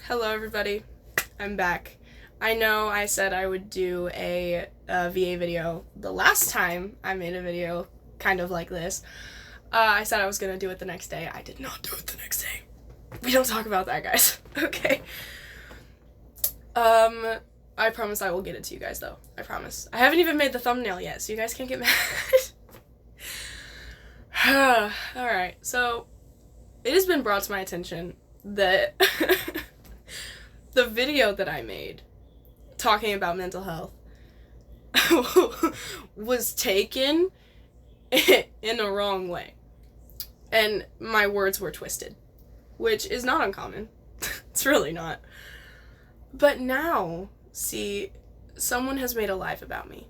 Hello, everybody. I'm back. I know I said I would do a VA video the last time I made a video kind of like this. I said I was going to do it the next day. I did not do it the next day. We don't talk about that, guys. Okay. I promise I will get it to you guys, though. I promise. I haven't even made the thumbnail yet, so you guys can't get mad. Alright, so it has been brought to my attention that the video that I made talking about mental health was taken in a wrong way. And my words were twisted, which is not uncommon. It's really not. But now, see, someone has made a live about me.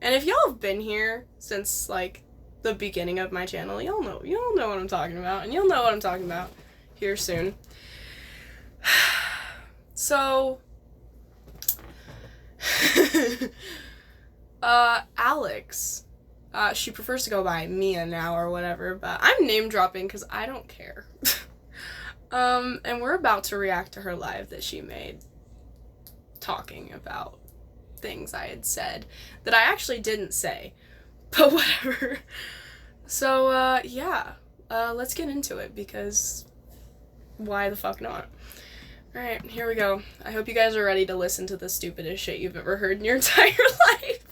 And if y'all have been here since, like, the beginning of my channel, y'all know what I'm talking about, and you'll know what I'm talking about here soon. So, Alex, she prefers to go by Mia now or whatever, but I'm name dropping because I don't care. And we're about to react to her live that she made talking about things I had said that I actually didn't say, but whatever. So, yeah, let's get into it because why the fuck not? Alright, here we go. I hope you guys are ready to listen to the stupidest shit you've ever heard in your entire life.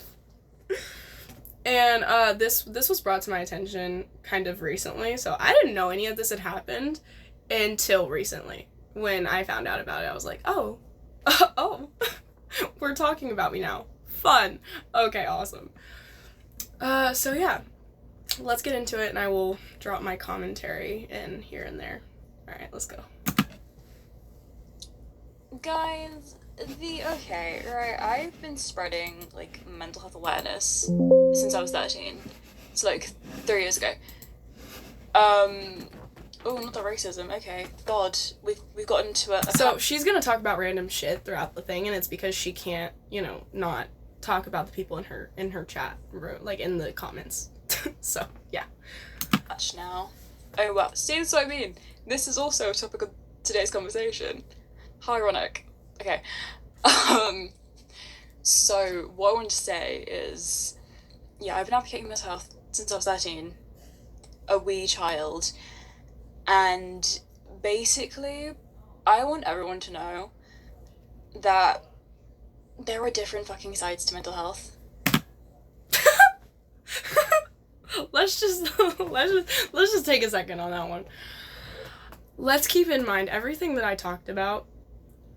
And, this was brought to my attention kind of recently, so I didn't know any of this had happened until recently. When I found out about it, I was like, oh, we're talking about me now. Fun. Okay, awesome. So yeah, let's get into it, and I will drop my commentary in here and there. Alright, let's go. Guys, right, I've been spreading, like, mental health awareness since I was 13. So, like, 3 years ago. Oh, not the racism, okay. God, we've gotten into a So, she's gonna talk about random shit throughout the thing, and it's because she can't, not talk about the people in her chat room, like, in the comments. So, yeah. Much now. Oh, well, see, that's what I mean. This is also a topic of today's conversation. How ironic. Okay. So what I want to say is, yeah, I've been advocating mental health since I was 13, a wee child, and basically, I want everyone to know that there are different fucking sides to mental health. let's just take a second on that one. Let's keep in mind everything that I talked about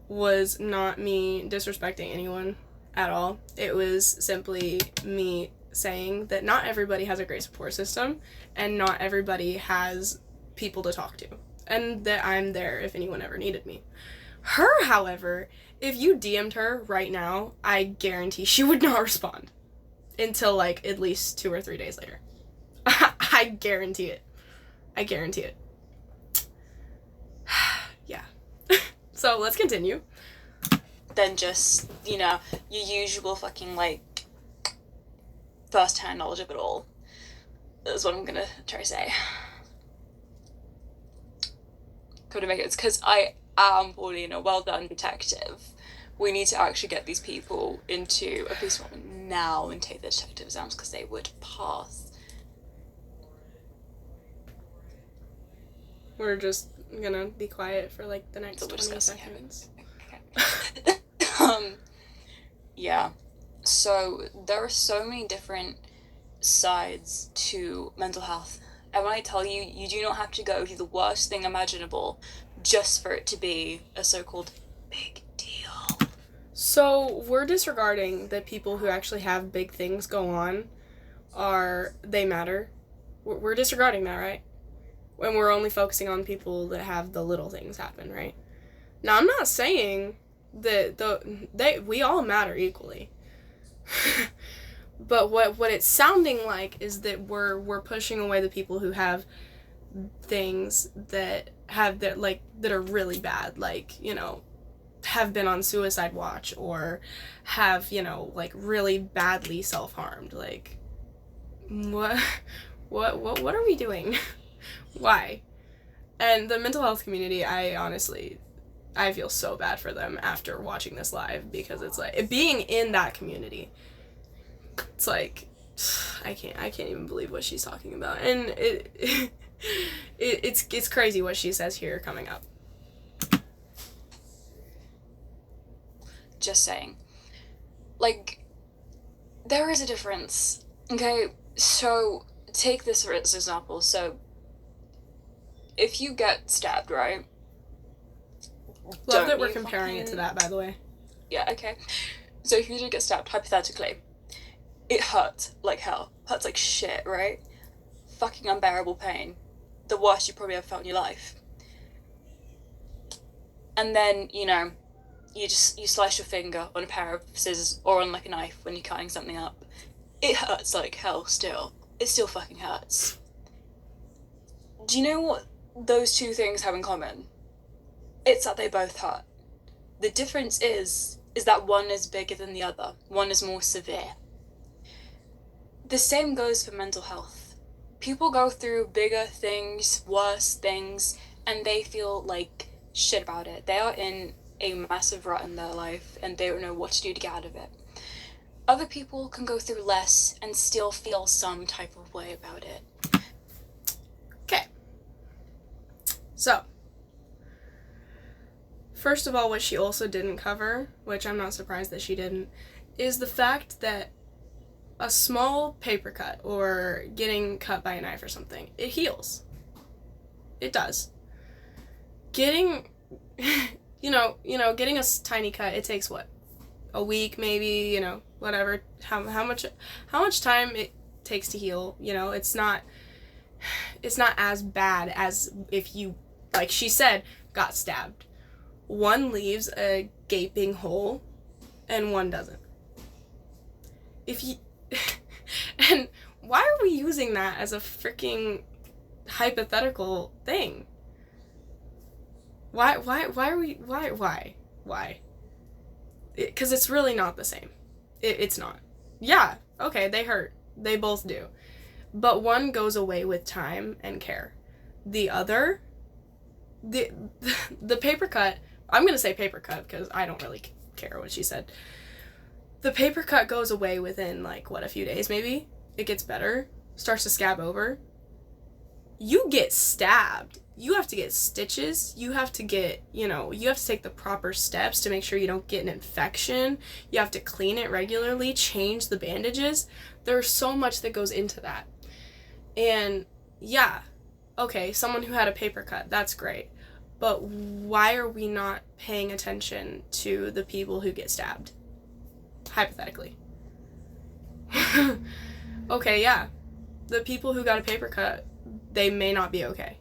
was not me disrespecting anyone at all. It was simply me saying that not everybody has a great support system and not everybody has people to talk to, and that I'm there if anyone ever needed me. Her, however, if you DM'd her right now, I guarantee she would not respond until like at least 2 or 3 days later. I guarantee it. I guarantee it. Yeah. So let's continue. Than just, your usual fucking, like, first-hand knowledge of it all. That's what I'm gonna try to say. Come to make it, it's because I am Paulina, well done, detective. We need to actually get these people into a police department now and take the detective exams because they would pass. We're just gonna be quiet for like the next 20 seconds. Okay. Yeah. So there are so many different sides to mental health. And when I tell you, you do not have to go through the worst thing imaginable just for it to be a so-called big deal. So we're disregarding that people who actually have big things go on they matter. We're disregarding that, right? When we're only focusing on people that have the little things happen, right? Now, I'm not saying that we all matter equally. But what it's sounding like is that we're pushing away the people who have things that are really bad, like, have been on suicide watch or have, like really badly self-harmed. Like, what are we doing? Why? And the mental health community, I honestly, I feel so bad for them after watching this live, because it's like, being in that community, it's like, I can't even believe what she's talking about. And it's crazy what she says here coming up. Just saying. Like, there is a difference. Okay, so take this for example. So, if you get stabbed, right? Love that we're comparing it to that, by the way. Yeah, okay. So if you did get stabbed, hypothetically, it hurt like hell. Hurts like shit, right? Fucking unbearable pain. The worst you probably ever felt in your life. And then, you know, you slice your finger on a pair of scissors or on like a knife when you're cutting something up. It hurts like hell still. It still fucking hurts. Do you know what those two things have in common? It's that they both hurt. The difference is that one is bigger than the other. One is more severe. The same goes for mental health. People go through bigger things, worse things, and they feel like shit about it. They are in a massive rut in their life, and they don't know what to do to get out of it. Other people can go through less and still feel some type of way about it. Okay. So, first of all, what she also didn't cover, which I'm not surprised that she didn't, is the fact that a small paper cut or getting cut by a knife or something, it heals. It does. Getting, getting a tiny cut, it takes what? A week, maybe, whatever. How much time it takes to heal, it's not as bad as if you, like she said, got stabbed. One leaves a gaping hole, and one doesn't. And why are we using that as a freaking hypothetical thing? Why are we, why? Because it's really not the same. It's not. Yeah, okay, they hurt. They both do. But one goes away with time and care. The other, the paper cut, I'm going to say paper cut because I don't really care what she said. The paper cut goes away within, a few days maybe? It gets better, starts to scab over. You get stabbed. You have to get stitches. You have to get, you have to take the proper steps to make sure you don't get an infection. You have to clean it regularly, change the bandages. There's so much that goes into that. And, yeah, okay, someone who had a paper cut, that's great. But why are we not paying attention to the people who get stabbed? Hypothetically. Okay, yeah. The people who got a paper cut, they may not be okay.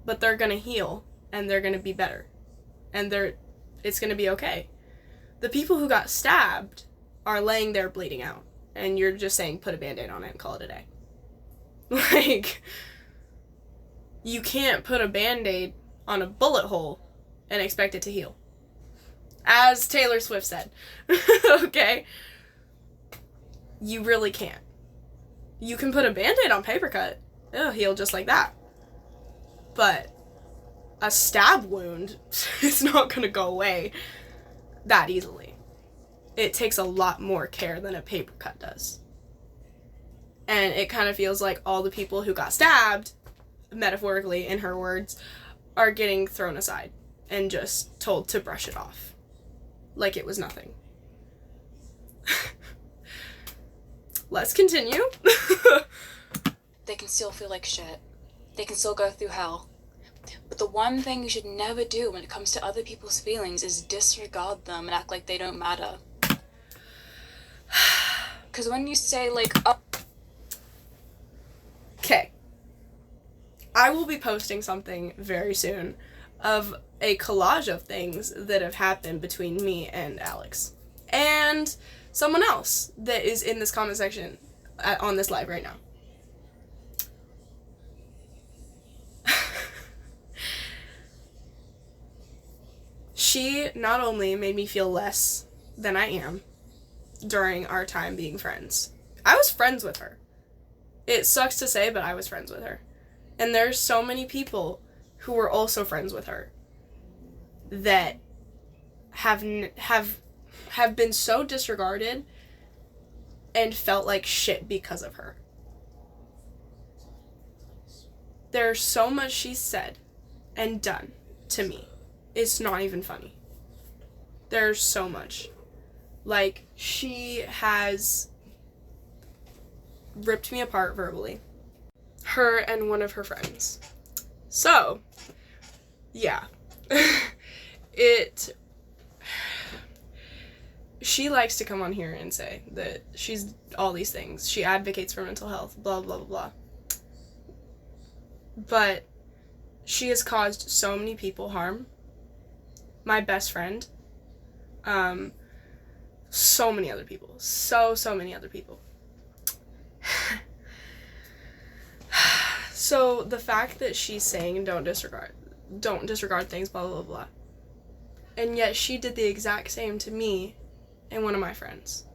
But they're gonna heal, and they're gonna be better. And it's gonna be okay. The people who got stabbed are laying there bleeding out. And you're just saying, put a Band-Aid on it and call it a day. You can't put a Band-Aid on a bullet hole and expect it to heal. As Taylor Swift said. Okay? You really can't. You can put a Band-Aid on paper cut. It'll heal just like that. But a stab wound, it's not going to go away that easily. It takes a lot more care than a paper cut does. And it kind of feels like all the people who got stabbed, metaphorically in her words, are getting thrown aside and just told to brush it off. Like it was nothing. Let's continue. They can still feel like shit. They can still go through hell. But the one thing you should never do when it comes to other people's feelings is disregard them and act like they don't matter. Because when you say, Okay. I will be posting something very soon of a collage of things that have happened between me and Alex. And someone else that is in this comment section on this live right now. She not only made me feel less than I am during our time being friends. I was friends with her. It sucks to say, but I was friends with her. And there's so many people who were also friends with her. that have been so disregarded and felt like shit because of her. There's so much she's said and done to me. It's not even funny. There's so much. Like, she has ripped me apart verbally. Her and one of her friends. So, yeah. She likes to come on here and say that she's all these things. She advocates for mental health, blah, blah, blah, blah. But she has caused so many people harm. My best friend. So many other people. So many other people. So the fact that she's saying don't disregard things, blah, blah, blah. And yet she did the exact same to me and one of my friends.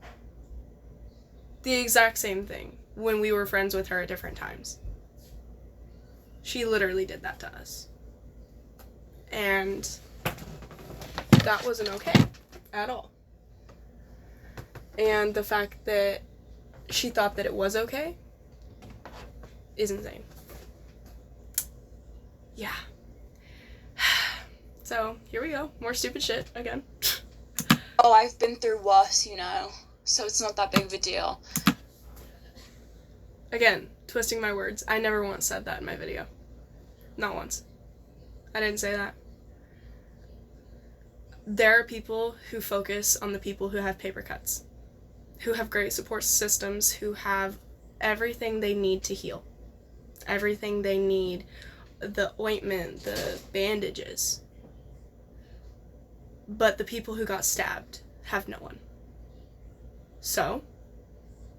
The exact same thing when we were friends with her at different times. She literally did that to us. And that wasn't okay at all. And the fact that she thought that it was okay is insane. Yeah. So, here we go. More stupid shit again. Oh, I've been through worse, you know, so it's not that big of a deal. Again, twisting my words. I never once said that in my video. Not once. I didn't say that. There are people who focus on the people who have paper cuts, who have great support systems, who have everything they need to heal. Everything they need, the ointment, the bandages. But the people who got stabbed have no one. So,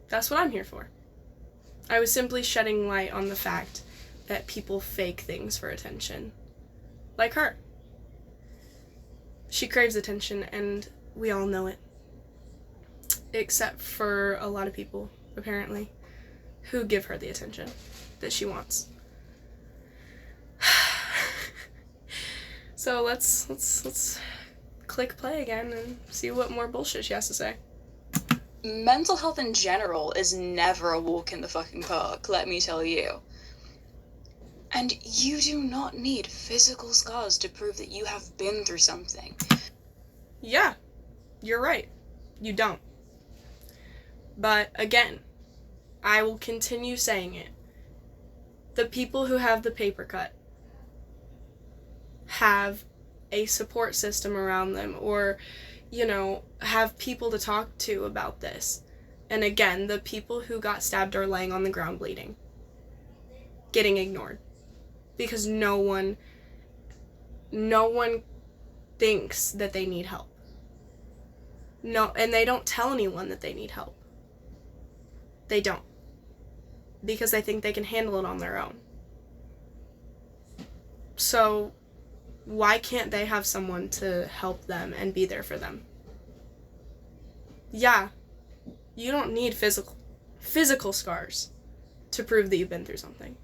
that's what I'm here for. I was simply shedding light on the fact that people fake things for attention. Like her. She craves attention, and we all know it. Except for a lot of people, apparently, who give her the attention that she wants. So let's click play again and see what more bullshit she has to say. Mental health in general is never a walk in the fucking park, let me tell you. And you do not need physical scars to prove that you have been through something. Yeah, you're right. You don't. But again, I will continue saying it. The people who have the paper cut have a support system around them, or, have people to talk to about this. And again, the people who got stabbed are laying on the ground bleeding, getting ignored, because no one thinks that they need help. No, and they don't tell anyone that they need help. They don't. Because they think they can handle it on their own. So, why can't they have someone to help them and be there for them? Yeah, you don't need physical scars to prove that you've been through something.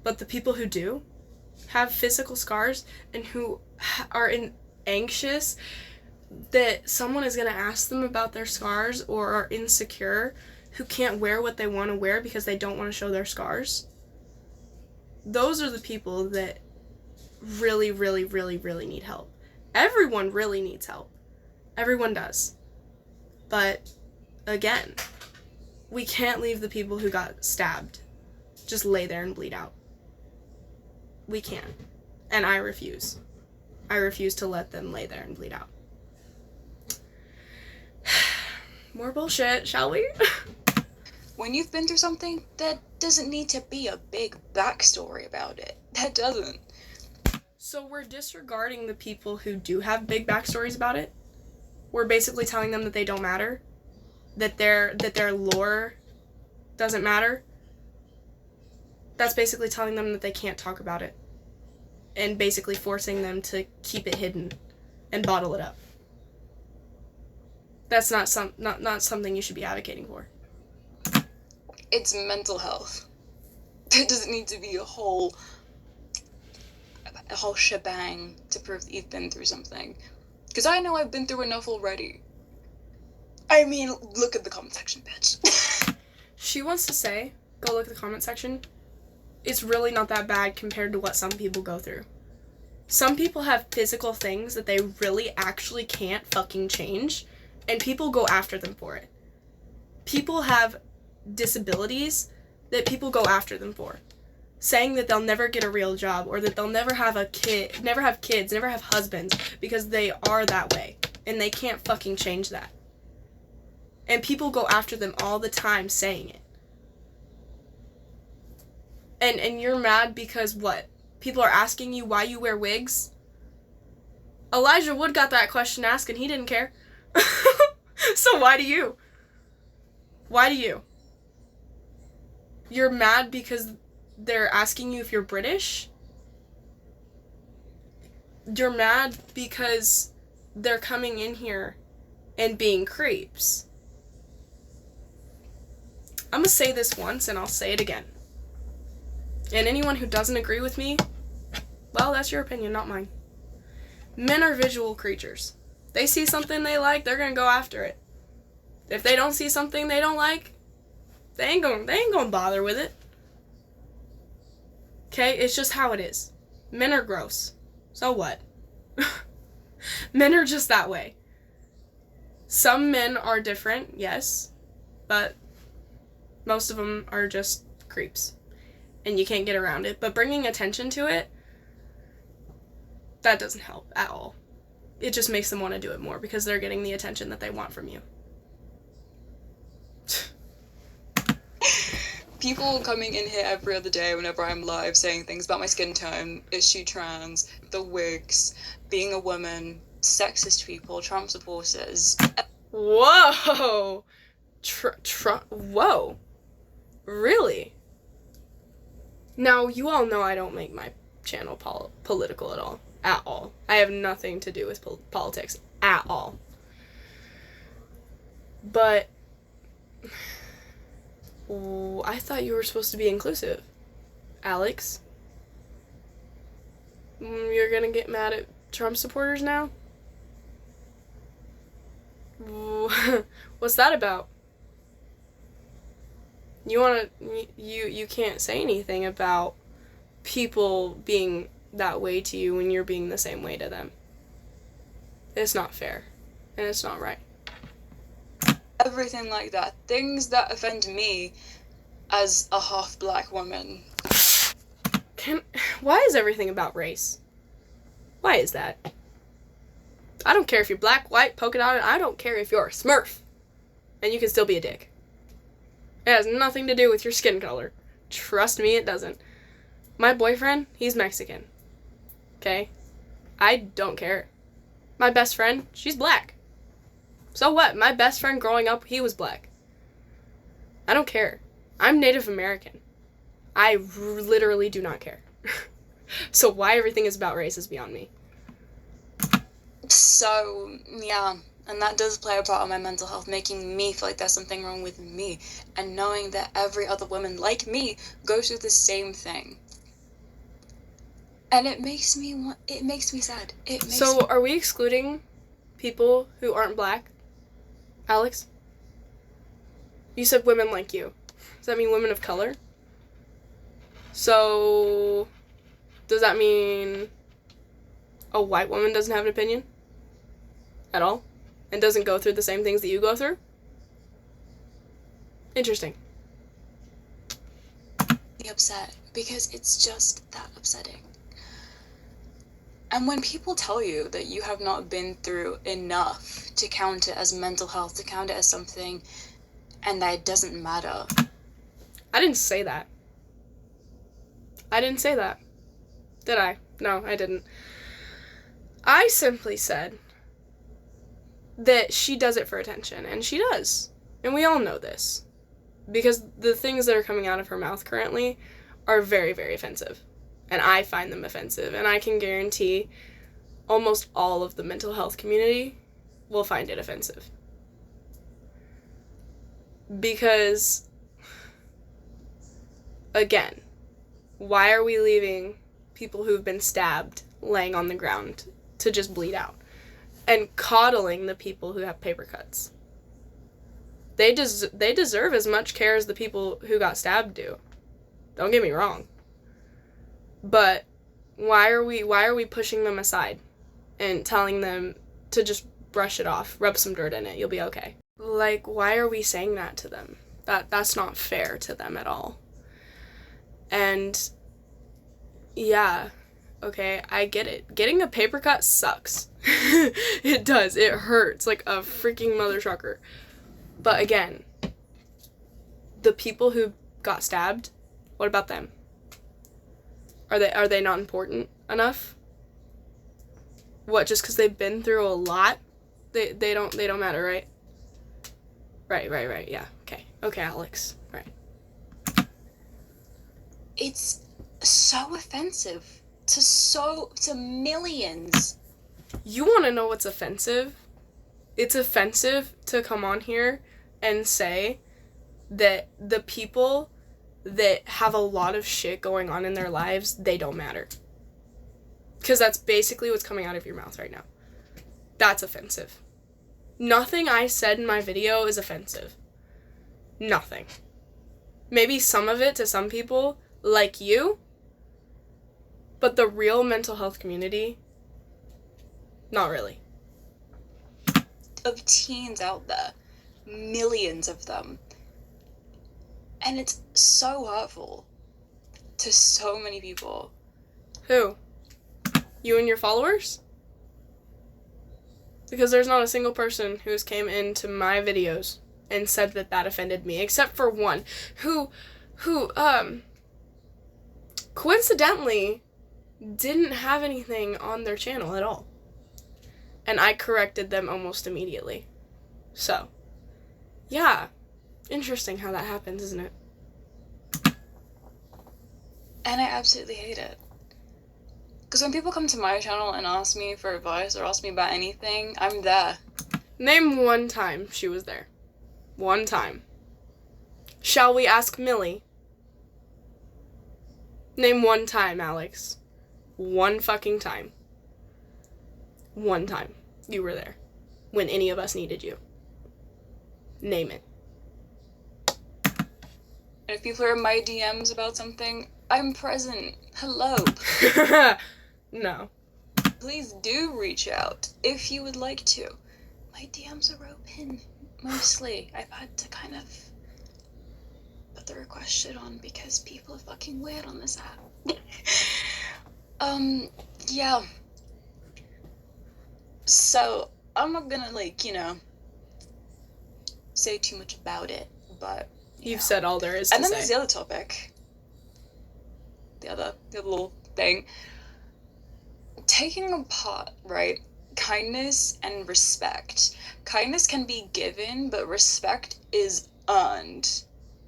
But the people who do have physical scars and who are anxious that someone is going to ask them about their scars, or are insecure, who can't wear what they want to wear because they don't want to show their scars, those are the people that really, really, really, really need help. Everyone really needs help. Everyone does. But, again, we can't leave the people who got stabbed just lay there and bleed out. We can't. And I refuse. I refuse to let them lay there and bleed out. More bullshit, shall we? When you've been through something, there doesn't need to be a big backstory about it. That doesn't. So we're disregarding the people who do have big backstories about it? We're basically telling them that they don't matter? That their lore doesn't matter? That's basically telling them that they can't talk about it. And basically forcing them to keep it hidden and bottle it up. That's not something you should be advocating for. It's mental health. There doesn't need to be a whole a whole shebang to prove that you've been through something. Because I know I've been through enough already. I mean, look at the comment section, bitch. She wants to say, go look at the comment section. It's really not that bad compared to what some people go through. Some people have physical things that they really actually can't fucking change, and people go after them for it. People have disabilities that people go after them for, saying that they'll never get a real job, or that they'll never have kids, never have husbands, because they are that way, and they can't fucking change that. And people go after them all the time saying it. And you're mad because what? People are asking you why you wear wigs? Elijah Wood got that question asked and he didn't care. So why do you? Why do you? You're mad because they're asking you if you're British? You're mad because they're coming in here and being creeps. I'm gonna say this once and I'll say it again. And anyone who doesn't agree with me, well, that's your opinion, not mine. Men are visual creatures. They see something they like, they're gonna go after it. If they don't see something they don't like, they ain't gonna bother with it. Okay, it's just how it is. Men are gross. So what? Men are just that way. Some men are different, yes, but most of them are just creeps. And you can't get around it. But bringing attention to it, that doesn't help at all. It just makes them want to do it more because they're getting the attention that they want from you. People coming in here every other day whenever I'm live saying things about my skin tone, is she trans, the wigs, being a woman, sexist people, Trump supporters. Whoa! Whoa. Really? Now, you all know I don't make my channel political at all. At all. I have nothing to do with politics. At all. But I thought you were supposed to be inclusive, Alex. You're gonna get mad at Trump supporters now? What's that about? You can't say anything about people being that way to you when you're being the same way to them. It's not fair. And it's not right. Everything like that. Things that offend me as a half-black woman. Why is everything about race? Why is that? I don't care if you're black, white, polka dotted. I don't care if you're a Smurf. And you can still be a dick. It has nothing to do with your skin color. Trust me, it doesn't. My boyfriend, he's Mexican. Okay? I don't care. My best friend, she's black. So what? My best friend growing up, he was black. I don't care. I'm Native American. I literally do not care. So why everything is about race is beyond me. So, yeah. And that does play a part in my mental health, making me feel like there's something wrong with me. And knowing that every other woman like me goes through the same thing. And it makes me sad. So, are we excluding people who aren't black? Alex? You said women like you. Does that mean women of color? So, does that mean a white woman doesn't have an opinion? At all? And doesn't go through the same things that you go through? Interesting. Be upset, because it's just that upsetting. And when people tell you that you have not been through enough to count it as mental health, to count it as something, and that it doesn't matter. I didn't say that. I didn't say that. Did I? No, I didn't. I simply said that she does it for attention, and she does. And we all know this. Because the things that are coming out of her mouth currently are very, very offensive. And I find them offensive. And I can guarantee almost all of the mental health community will find it offensive. Because, again, why are we leaving people who've been stabbed laying on the ground to just bleed out, and coddling the people who have paper cuts. They deserve as much care as the people who got stabbed do. Don't get me wrong. But why are we pushing them aside and telling them to just brush it off, rub some dirt in it, you'll be okay? Like, why are we saying that to them? That's not fair to them at all. And yeah, okay, I get it. Getting a paper cut sucks. It does. It hurts like a freaking mother trucker. But again, the people who got stabbed, what about them? Are they not important enough? What, just because they've been through a lot, they don't matter, right? Right, yeah. Okay, Alex. Right. It's so offensive to millions. You want to know what's offensive? It's offensive to come on here and say that the people that have a lot of shit going on in their lives, they don't matter. Because that's basically what's coming out of your mouth right now. That's offensive. Nothing I said in my video is offensive. Nothing. Maybe some of it to some people, like you, but the real mental health community, not really. Of teens out there, millions of them. And it's so hurtful to so many people. Who? You and your followers? Because there's not a single person who's came into my videos and said that offended me, except for one who coincidentally didn't have anything on their channel at all. And I corrected them almost immediately. So, yeah. Interesting how that happens, isn't it? And I absolutely hate it. Because when people come to my channel and ask me for advice or ask me about anything, I'm there. Name one time she was there. One time. Shall we ask Mille? Name one time, Alex. One fucking time. One time you were there. When any of us needed you. Name it. And if people are in my DMs about something, I'm present. Hello. No. Please do reach out if you would like to. My DMs are open, mostly. I've had to kind of put the request shit on because people are fucking weird on this app. Yeah. So, I'm not gonna, say too much about it, but... You've said all there is to say. And then there's the other topic. The other little thing. Taking apart, right, kindness and respect. Kindness can be given, but respect is earned.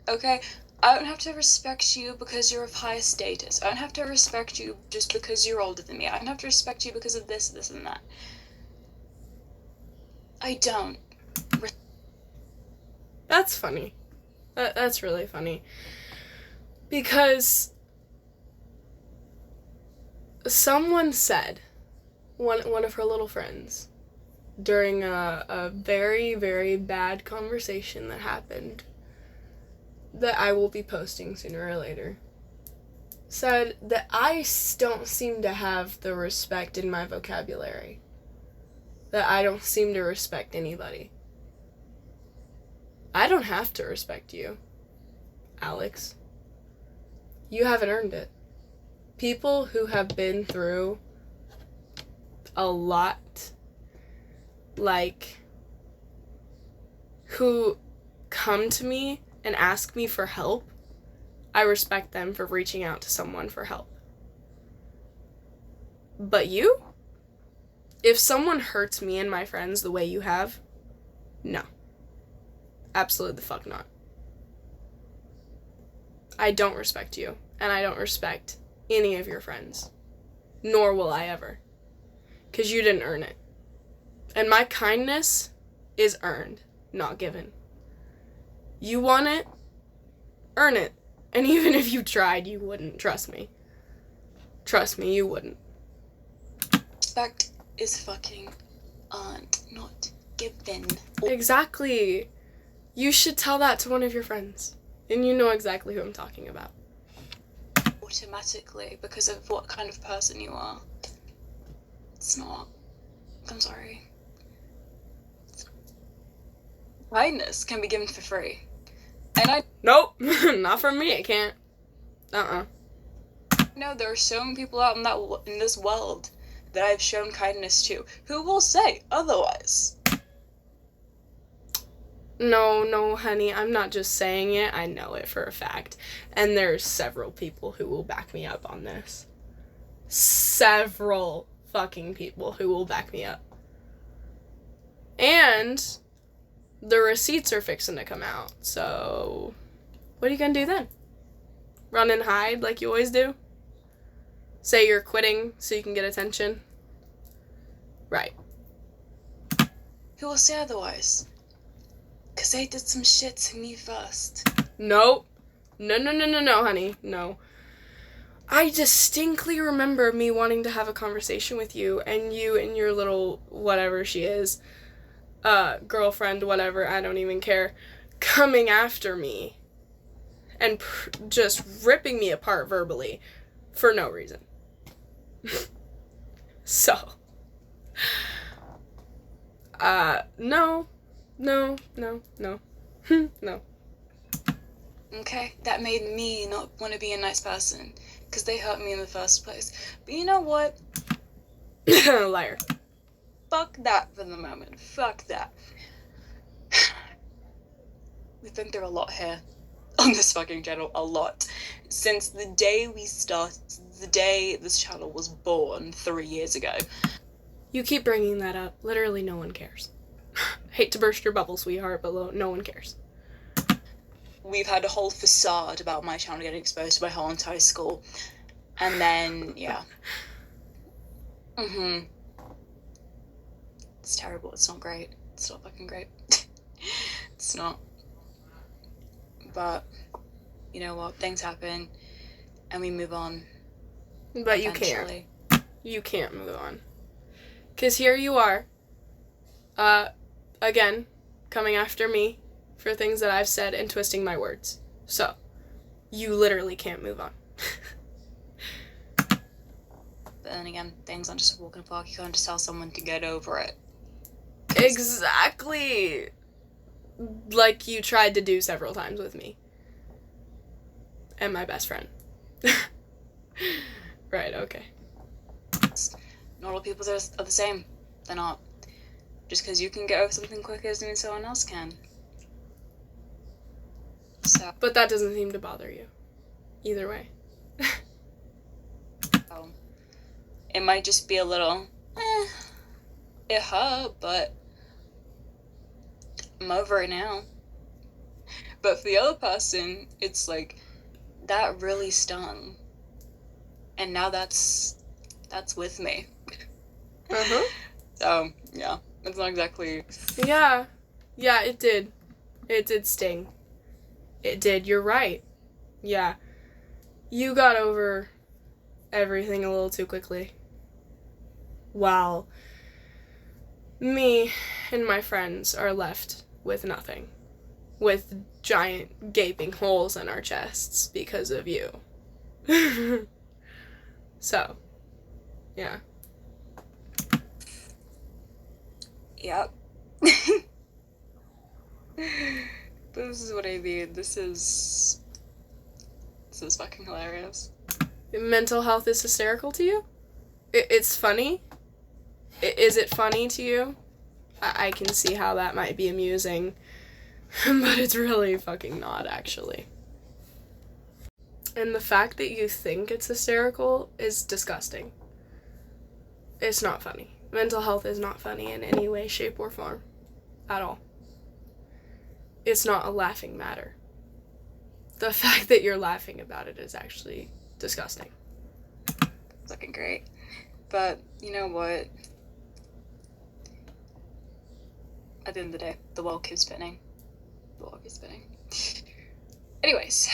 Okay? I don't have to respect you because you're of higher status. I don't have to respect you just because you're older than me. I don't have to respect you because of this, and that. I don't. That's funny. That's really funny. Because someone said, one of her little friends, during a very, very bad conversation that happened, that I will be posting sooner or later, said that I don't seem to have the respect in my vocabulary. That I don't seem to respect anybody. I don't have to respect you, Alex. You haven't earned it. People who have been through a lot, who come to me and ask me for help, I respect them for reaching out to someone for help. But you? If someone hurts me and my friends the way you have, no. Absolutely the fuck not. I don't respect you, and I don't respect any of your friends. Nor will I ever. 'Cause you didn't earn it. And my kindness is earned, not given. You want it, earn it. And even if you tried, you wouldn't, trust me. Trust me, you wouldn't. Respect is fucking earned, not given. Exactly. You should tell that to one of your friends. And you know exactly who I'm talking about. Automatically, because of what kind of person you are. It's not. I'm sorry. Kindness can be given for free. And I Nope. Not from me, it can't. know there are so many people out in this world that I've shown kindness to who will say otherwise. No, honey, I'm not just saying it, I know it for a fact. And there's several people who will back me up on this. Several fucking people who will back me up. And the receipts are fixing to come out, so what are you gonna do then? Run and hide like you always do? Say you're quitting so you can get attention? Right. Who will say otherwise? Because they did some shit to me first. Nope. No, honey. No. I distinctly remember me wanting to have a conversation with you, and you and your little whatever she is, girlfriend, whatever, I don't even care, coming after me and just ripping me apart verbally for no reason. So, no. No. No. Okay, that made me not want to be a nice person, because they hurt me in the first place. But you know what? Liar. Fuck that for the moment. Fuck that. We've been through a lot here. On this fucking channel, a lot. Since the day we started, the day this channel was born 3 years ago. You keep bringing that up. Literally no one cares. Hate to burst your bubble, sweetheart, but no one cares. We've had a whole facade about my channel getting exposed to my whole entire school. And then, yeah. It's terrible. It's not great. It's not fucking great. It's not. But, you know what? Things happen. And we move on. But you can't. You can't move on. Because here you are. Again, coming after me for things that I've said and twisting my words. So, you literally can't move on. But then again, things aren't just a walk in the park. You can't just tell someone to get over it. Exactly. Like you tried to do several times with me. And my best friend. Right, okay. Not all people are the same. They're not. Just because you can get over something quicker doesn't mean someone else can. So. But that doesn't seem to bother you. Either way. It might just be a little, it hurt, but I'm over it now. But for the other person, it's like, that really stung. And now that's with me. So, yeah, it's not exactly... Yeah, it did. It did sting. It did, you're right. Yeah. You got over everything a little too quickly. While me and my friends are left with nothing. With giant gaping holes in our chests because of you. So, yeah. Yep. This is what I mean. This is fucking hilarious. Mental health is hysterical to you? It's funny? Is it funny to you? I can see how that might be amusing. But it's really fucking not, actually. And the fact that you think it's hysterical is disgusting. It's not funny. Mental health is not funny in any way, shape, or form. At all. It's not a laughing matter. The fact that you're laughing about it is actually disgusting. Fucking great. But, you know what? At the end of the day, the world keeps spinning. The world keeps spinning. Anyways.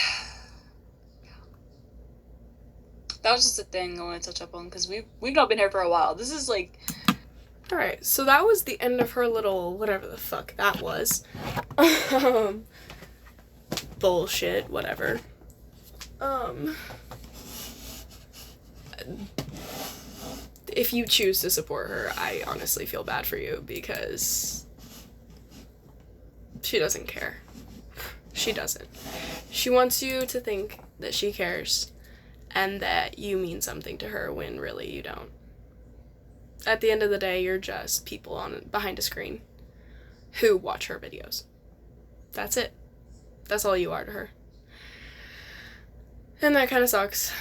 that was just a thing I want to touch up on because we've not been here for a while. This is like, Alright, so that was the end of her little whatever the fuck that was. Bullshit, whatever. If you choose to support her, I honestly feel bad for you because she doesn't care. She doesn't. She wants you to think that she cares and that you mean something to her when really you don't. At the end of the day, you're just people behind a screen who watch her videos. That's it. That's all you are to her. And that kind of sucks.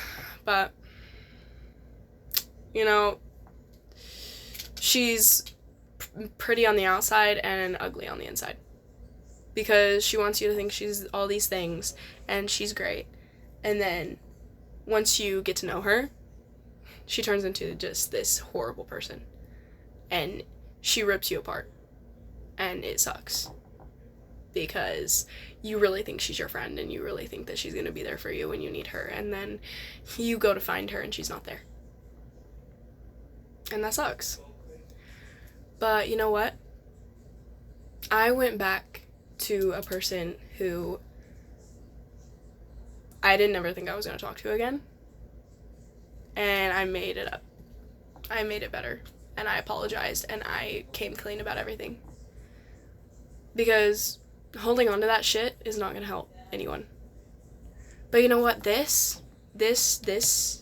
But, you know, she's pretty on the outside and ugly on the inside. Because she wants you to think she's all these things and she's great. And then once you get to know her, she turns into just this horrible person. And she rips you apart. And it sucks. Because you really think she's your friend and you really think that she's going to be there for you when you need her. And then you go to find her and she's not there. And that sucks. But you know what? I went back to a person who I didn't ever think I was going to talk to again. And I made it up. I made it better. And I apologized. And I came clean about everything. Because holding on to that shit is not going to help anyone. But you know what? This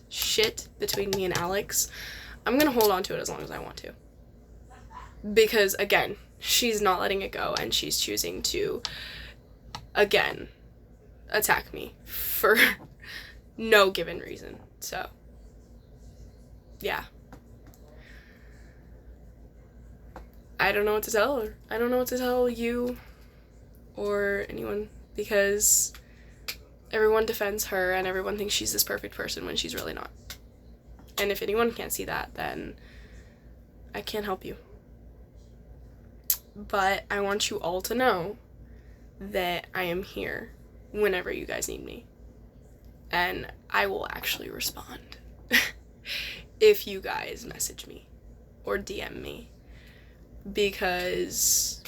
shit between me and Alex, I'm going to hold on to it as long as I want to. Because, again, she's not letting it go. And she's choosing to, again, attack me for no given reason. So, yeah. I don't know what to tell her. I don't know what to tell you or anyone because everyone defends her and everyone thinks she's this perfect person when she's really not. And if anyone can't see that, then I can't help you. But I want you all to know that I am here whenever you guys need me. And I will actually respond if you guys message me or DM me. Because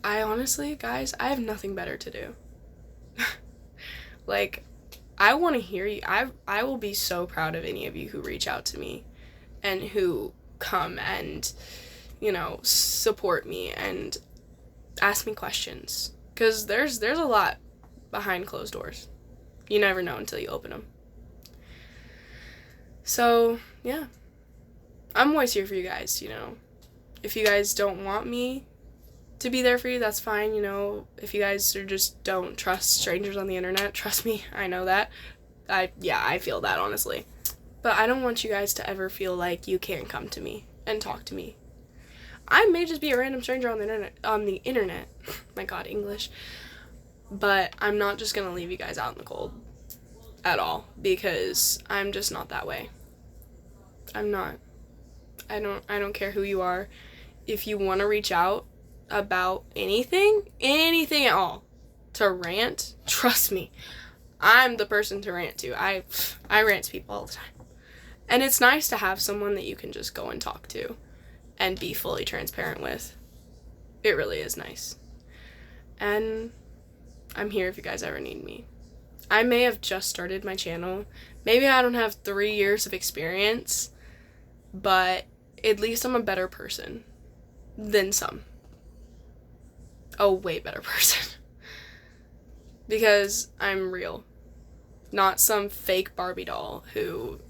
I honestly, guys, I have nothing better to do. Like, I want to hear you. I will be so proud of any of you who reach out to me and who come and, you know, support me and ask me questions. Because there's a lot behind closed doors. You never know until you open them. So, yeah. I'm always here for you guys, you know. If you guys don't want me to be there for you, that's fine, you know. If you guys just don't trust strangers on the internet, trust me, I know that. I feel that, honestly. But I don't want you guys to ever feel like you can't come to me and talk to me. I may just be a random stranger on the internet. My God, English. But I'm not just gonna leave you guys out in the cold at all, because I'm just not that way. I'm not. I don't care who you are. If you want to reach out about anything at all, to rant, trust me, I'm the person to rant to. I rant to people all the time. And it's nice to have someone that you can just go and talk to and be fully transparent with. It really is nice. And I'm here if you guys ever need me. I may have just started my channel. Maybe I don't have 3 years of experience, but at least I'm a better person than some. A way better person. Because I'm real. Not some fake Barbie doll who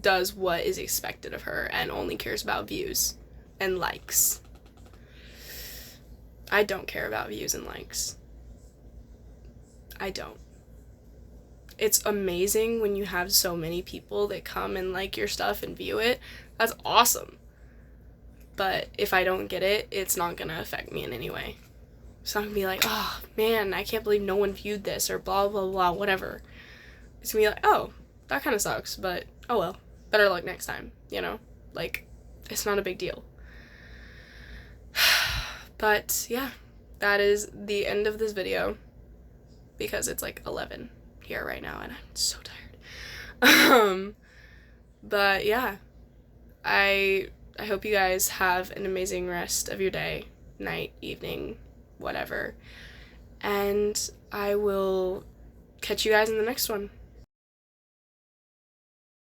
does what is expected of her and only cares about views and likes. I don't care about views and likes. I don't. It's amazing when you have so many people that come and like your stuff and view it. That's awesome. But if I don't get it, it's not going to affect me in any way. It's not going to be like, oh, man, I can't believe no one viewed this, or blah, blah, blah, whatever. It's going to be like, oh, that kind of sucks, but oh well. Better luck next time, you know? Like, it's not a big deal. But, yeah, that is the end of this video. Because it's like 11 here right now, and I'm so tired. um, but yeah, I hope you guys have an amazing rest of your day, night, evening, whatever. And I will catch you guys in the next one.